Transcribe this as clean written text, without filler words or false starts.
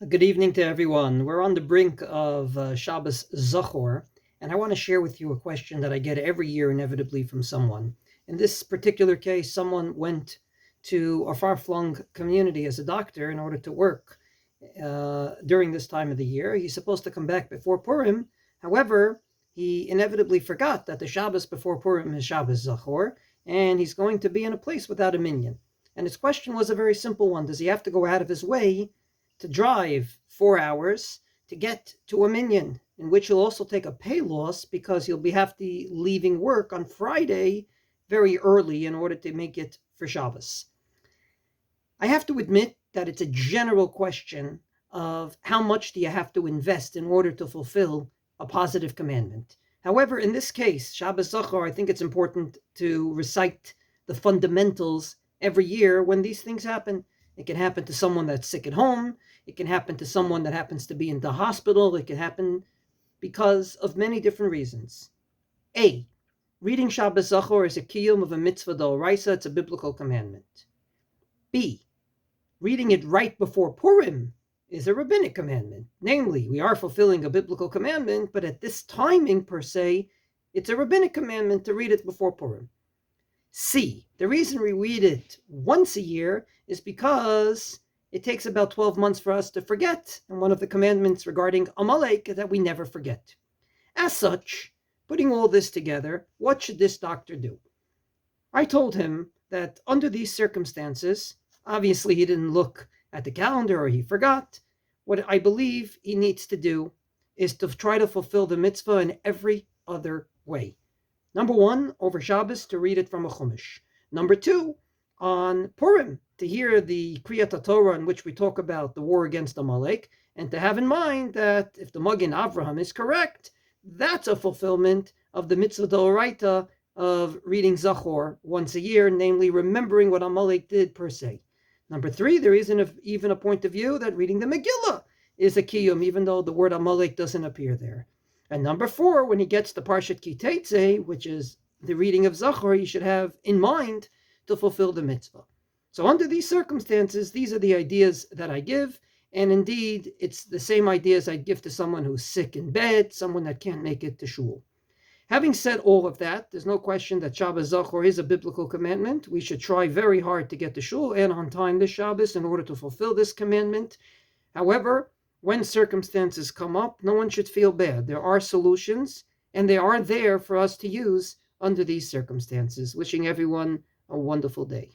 Good evening to everyone. We're on the brink of Shabbos Zachor, and I want to share with you a question that I get every year inevitably from someone. In this particular case, someone went to a far-flung community as a doctor in order to work during this time of the year. He's supposed to come back before Purim. However, he inevitably forgot that the Shabbos before Purim is Shabbos Zachor, and he's going to be in a place without a minyan. And his question was a very simple one. Does he have to go out of his way to drive 4 hours to get to a minyan, in which he'll also take a pay loss because he'll have to be leaving work on Friday very early in order to make it for Shabbos? I have to admit that it's a general question of how much do you have to invest in order to fulfill a positive commandment. However, in this case, Shabbos Zachor, I think it's important to recite the fundamentals every year when these things happen. It can happen to someone that's sick at home. It can happen to someone that happens to be in the hospital. It can happen because of many different reasons. A, reading Shabbos Zachor is a kiyum of a mitzvah d'oraisa. It's a biblical commandment. B, reading it right before Purim is a rabbinic commandment. Namely, we are fulfilling a biblical commandment, but at this timing per se, it's a rabbinic commandment to read it before Purim. C, the reason we read it once a year is because it takes about 12 months for us to forget, and one of the commandments regarding Amalek is that we never forget. As such, putting all this together, what should this doctor do? I told him that under these circumstances, obviously he didn't look at the calendar or he forgot. What I believe he needs to do is to try to fulfill the mitzvah in every other way. Number one, over Shabbos, to read it from a Chumash. Number two, on Purim, to hear the Kriyat Torah in which we talk about the war against Amalek, and to have in mind that if the Magen Avraham is correct, that's a fulfillment of the mitzvah d'oraita of reading Zachor once a year, namely remembering what Amalek did per se. Number three, there isn't even a point of view that reading the Megillah is a kiyum, even though the word Amalek doesn't appear there. And number four, when he gets to Parshat Kiteitzei, which is the reading of Zachor, he should have in mind to fulfill the mitzvah. So under these circumstances, these are the ideas that I give. And indeed, it's the same ideas I'd give to someone who's sick in bed, someone that can't make it to shul. Having said all of that, there's no question that Shabbos Zachor is a biblical commandment. We should try very hard to get to shul and on time this Shabbos in order to fulfill this commandment. However, when circumstances come up, no one should feel bad. There are solutions, and they are there for us to use under these circumstances. Wishing everyone a wonderful day.